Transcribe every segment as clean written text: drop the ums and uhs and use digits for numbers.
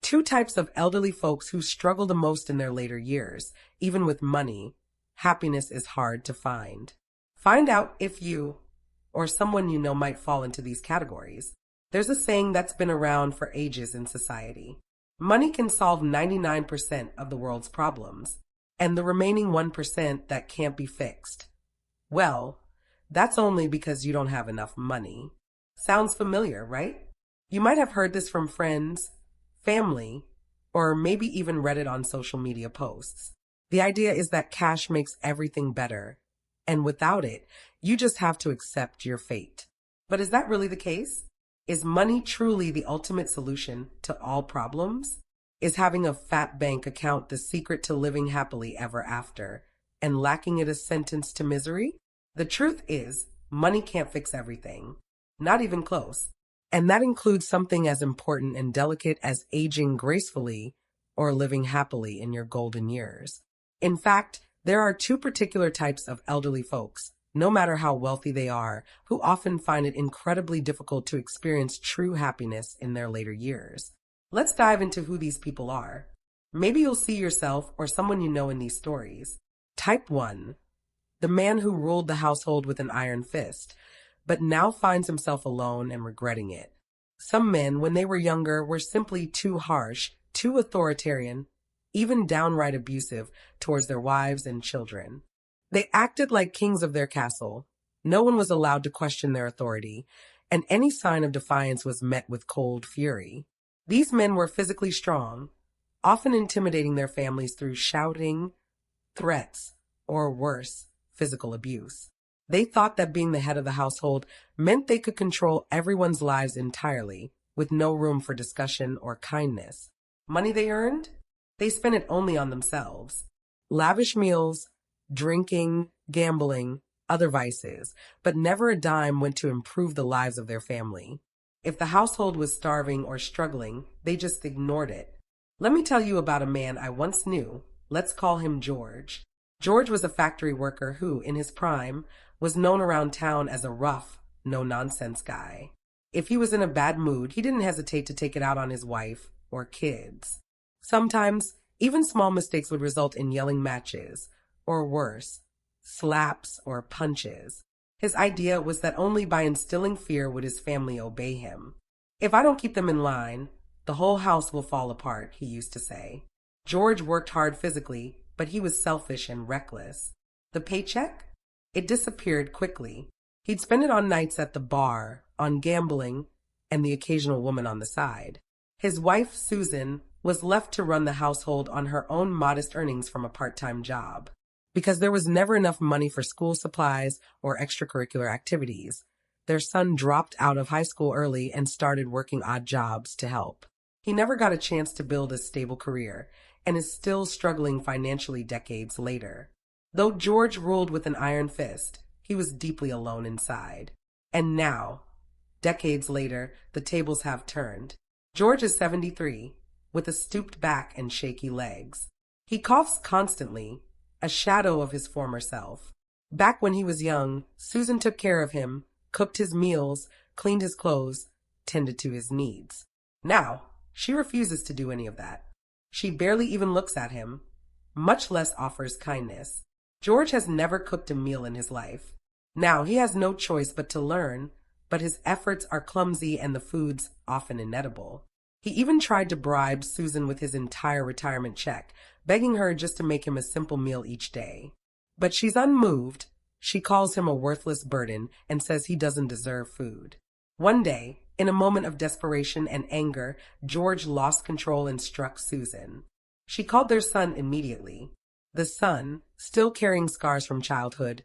Two types of elderly folks who struggle the most in their later years. Even with money, happiness is hard to find. Find out if you or someone you know might fall into these categories. There's a saying that's been around for ages in society. Money can solve 99% of the world's problems, and the remaining 1% that can't be fixed. Well, that's only because you don't have enough money. Sounds familiar, right? You might have heard this from friends, family, or maybe even read it on social media posts. The idea is that cash makes everything better, and without it, you just have to accept your fate. But is that really the case? Is money truly the ultimate solution to all problems? Is having a fat bank account the secret to living happily ever after, and lacking it a sentence to misery? The truth is, money can't fix everything. Not even close. And that includes something as important and delicate as aging gracefully or living happily in your golden years. In fact, there are two particular types of elderly folks, no matter how wealthy they are, who often find it incredibly difficult to experience true happiness in their later years. Let's dive into who these people are. Maybe you'll see yourself or someone you know in these stories. Type 1. The man who ruled the household with an iron fist, but now finds himself alone and regretting it. Some men, when they were younger, were simply too harsh, too authoritarian, even downright abusive towards their wives and children. They acted like kings of their castle. No one was allowed to question their authority, and any sign of defiance was met with cold fury. These men were physically strong, often intimidating their families through shouting, threats, or worse, physical abuse. They thought that being the head of the household meant they could control everyone's lives entirely, with no room for discussion or kindness. Money they earned? They spent it only on themselves. Lavish meals, drinking, gambling, other vices, but never a dime went to improve the lives of their family. If the household was starving or struggling, they just ignored it. Let me tell you about a man I once knew. Let's call him George. George was a factory worker who, in his prime, was known around town as a rough, no-nonsense guy. If he was in a bad mood, he didn't hesitate to take it out on his wife or kids. Sometimes, even small mistakes would result in yelling matches, or worse, slaps or punches. His idea was that only by instilling fear would his family obey him. "If I don't keep them in line, the whole house will fall apart," he used to say. George worked hard physically, but he was selfish and reckless. The paycheck? It disappeared quickly. He'd spend it on nights at the bar, on gambling, and the occasional woman on the side. His wife, Susan, was left to run the household on her own modest earnings from a part-time job. Because there was never enough money for school supplies or extracurricular activities, their son dropped out of high school early and started working odd jobs to help. He never got a chance to build a stable career and is still struggling financially decades later. Though George ruled with an iron fist, he was deeply alone inside. And now, decades later, the tables have turned. George is 73, with a stooped back and shaky legs. He coughs constantly, a shadow of his former self. Back when he was young, Susan took care of him, cooked his meals, cleaned his clothes, tended to his needs. Now, she refuses to do any of that. She barely even looks at him, much less offers kindness. George has never cooked a meal in his life. Now he has no choice but to learn, but his efforts are clumsy and the food's often inedible. He even tried to bribe Susan with his entire retirement check, begging her just to make him a simple meal each day. But she's unmoved. She calls him a worthless burden and says he doesn't deserve food. One day, in a moment of desperation and anger, George lost control and struck Susan. She called their son immediately. The son, still carrying scars from childhood,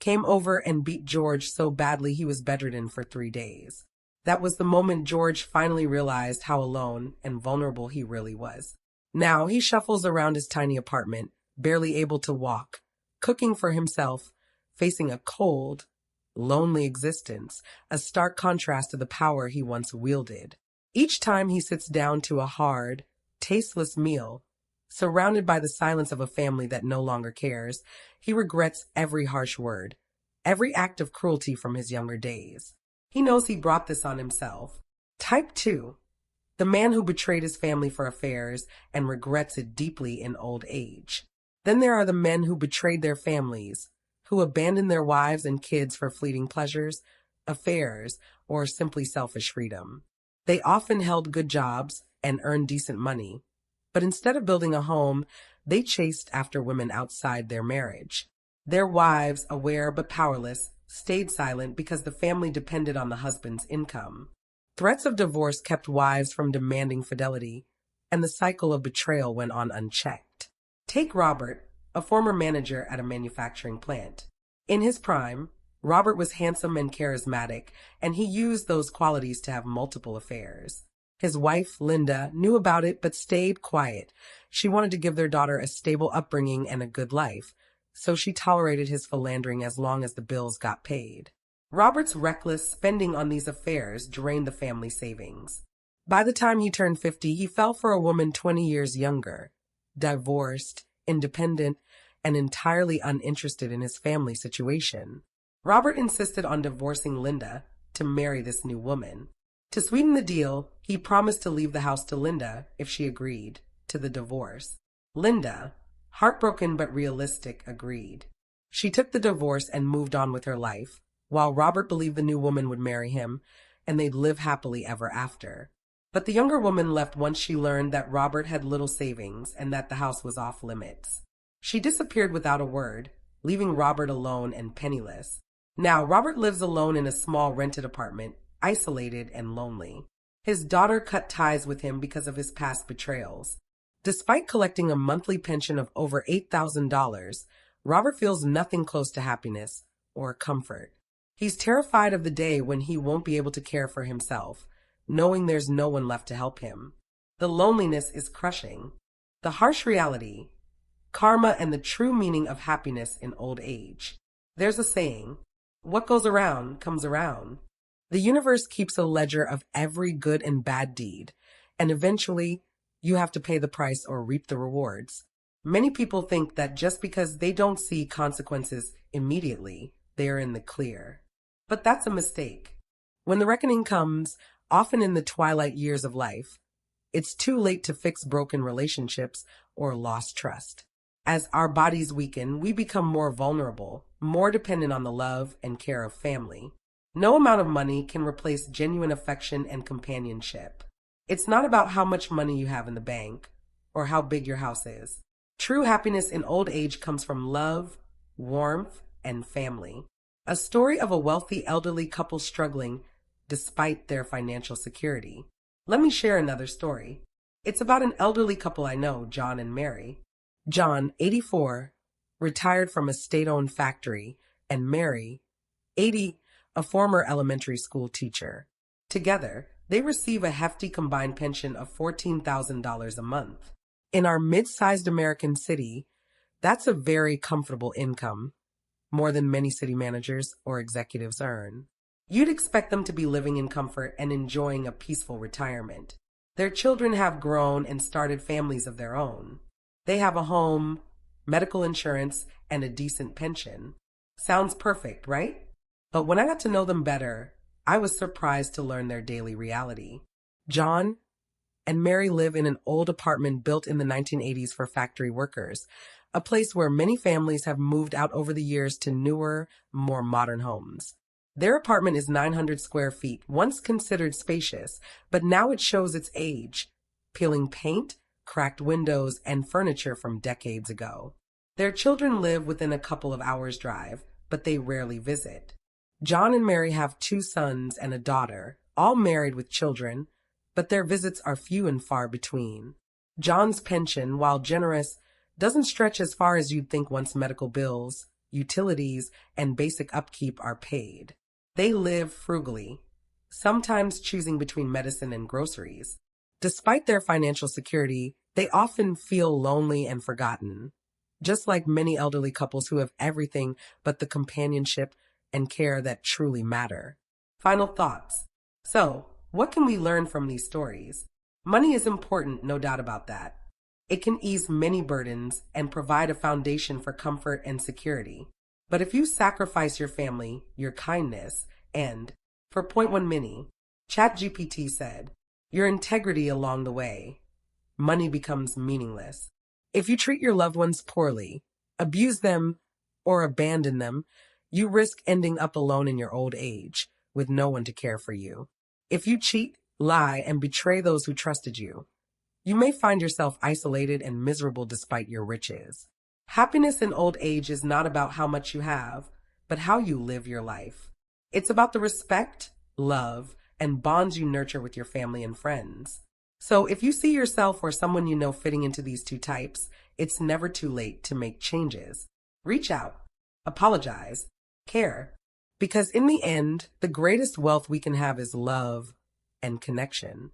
came over and beat George so badly he was bedridden for 3 days. That was the moment George finally realized how alone and vulnerable he really was. Now he shuffles around his tiny apartment, barely able to walk, cooking for himself, facing a cold, lonely existence, a stark contrast to the power he once wielded. Each time he sits down to a hard, tasteless meal, surrounded by the silence of a family that no longer cares, he regrets every harsh word, every act of cruelty from his younger days. He knows he brought this on himself. Type 2. The man who betrayed his family for affairs and regrets it deeply in old age. Then there are the men who betrayed their families, who abandoned their wives and kids for fleeting pleasures, affairs, or simply selfish freedom. They often held good jobs and earned decent money, but instead of building a home, they chased after women outside their marriage. Their wives, aware but powerless, stayed silent because the family depended on the husband's income. Threats of divorce kept wives from demanding fidelity, and the cycle of betrayal went on unchecked. Take Robert, a former manager at a manufacturing plant. In his prime, Robert was handsome and charismatic, and he used those qualities to have multiple affairs. His wife, Linda, knew about it but stayed quiet. She wanted to give their daughter a stable upbringing and a good life, so she tolerated his philandering as long as the bills got paid. Robert's reckless spending on these affairs drained the family savings. By the time he turned 50, he fell for a woman 20 years younger, divorced, independent, and entirely uninterested in his family situation. Robert insisted on divorcing Linda to marry this new woman. To sweeten the deal, he promised to leave the house to Linda if she agreed to the divorce. Linda, heartbroken but realistic, agreed. She took the divorce and moved on with her life, while Robert believed the new woman would marry him and they'd live happily ever after. But the younger woman left once she learned that Robert had little savings and that the house was off limits. She disappeared without a word, leaving Robert alone and penniless. Now, Robert lives alone in a small rented apartment, isolated and lonely. His daughter cut ties with him because of his past betrayals. Despite collecting a monthly pension of over $8,000, Robert feels nothing close to happiness or comfort. He's terrified of the day when he won't be able to care for himself, knowing there's no one left to help him. The loneliness is crushing. The harsh reality, karma, and the true meaning of happiness in old age. There's a saying, what goes around comes around. The universe keeps a ledger of every good and bad deed, and eventually you have to pay the price or reap the rewards. Many people think that just because they don't see consequences immediately, they are in the clear. But that's a mistake. When the reckoning comes, often in the twilight years of life, it's too late to fix broken relationships or lost trust. As our bodies weaken, we become more vulnerable, more dependent on the love and care of family. No amount of money can replace genuine affection and companionship. It's not about how much money you have in the bank or how big your house is. True happiness in old age comes from love, warmth, and family. A story of a wealthy elderly couple struggling despite their financial security. Let me share another story. It's about an elderly couple I know, John and Mary. John, 84, retired from a state-owned factory, and Mary, 80, a former elementary school teacher. Together, they receive a hefty combined pension of $14,000 a month. In our mid-sized American city, that's a very comfortable income, more than many city managers or executives earn. You'd expect them to be living in comfort and enjoying a peaceful retirement. Their children have grown and started families of their own. They have a home, medical insurance, and a decent pension. Sounds perfect, right? But when I got to know them better, I was surprised to learn their daily reality. John and Mary live in an old apartment built in the 1980s for factory workers, a place where many families have moved out over the years to newer, more modern homes. Their apartment is 900 square feet, once considered spacious, but now it shows its age, peeling paint, cracked windows, and furniture from decades ago. Their children live within a couple of hours' drive, but they rarely visit. John and Mary have 2 sons and a daughter, all married with children, but their visits are few and far between. John's pension, while generous, doesn't stretch as far as you'd think once medical bills, utilities, and basic upkeep are paid. They live frugally, sometimes choosing between medicine and groceries. Despite their financial security, they often feel lonely and forgotten, just like many elderly couples who have everything but the companionship and care that truly matter. Final thoughts. So, what can we learn from these stories? Money is important, no doubt about that. It can ease many burdens and provide a foundation for comfort and security. But if you sacrifice your family, your kindness, and, for point one mini, ChatGPT said, your integrity along the way, money becomes meaningless. If you treat your loved ones poorly, abuse them, or abandon them, you risk ending up alone in your old age with no one to care for you. If you cheat, lie, and betray those who trusted you, you may find yourself isolated and miserable despite your riches. Happiness in old age is not about how much you have, but how you live your life. It's about the respect, love, and bonds you nurture with your family and friends. So if you see yourself or someone you know fitting into these two types, it's never too late to make changes. Reach out, apologize, care, because in the end, the greatest wealth we can have is love and connection.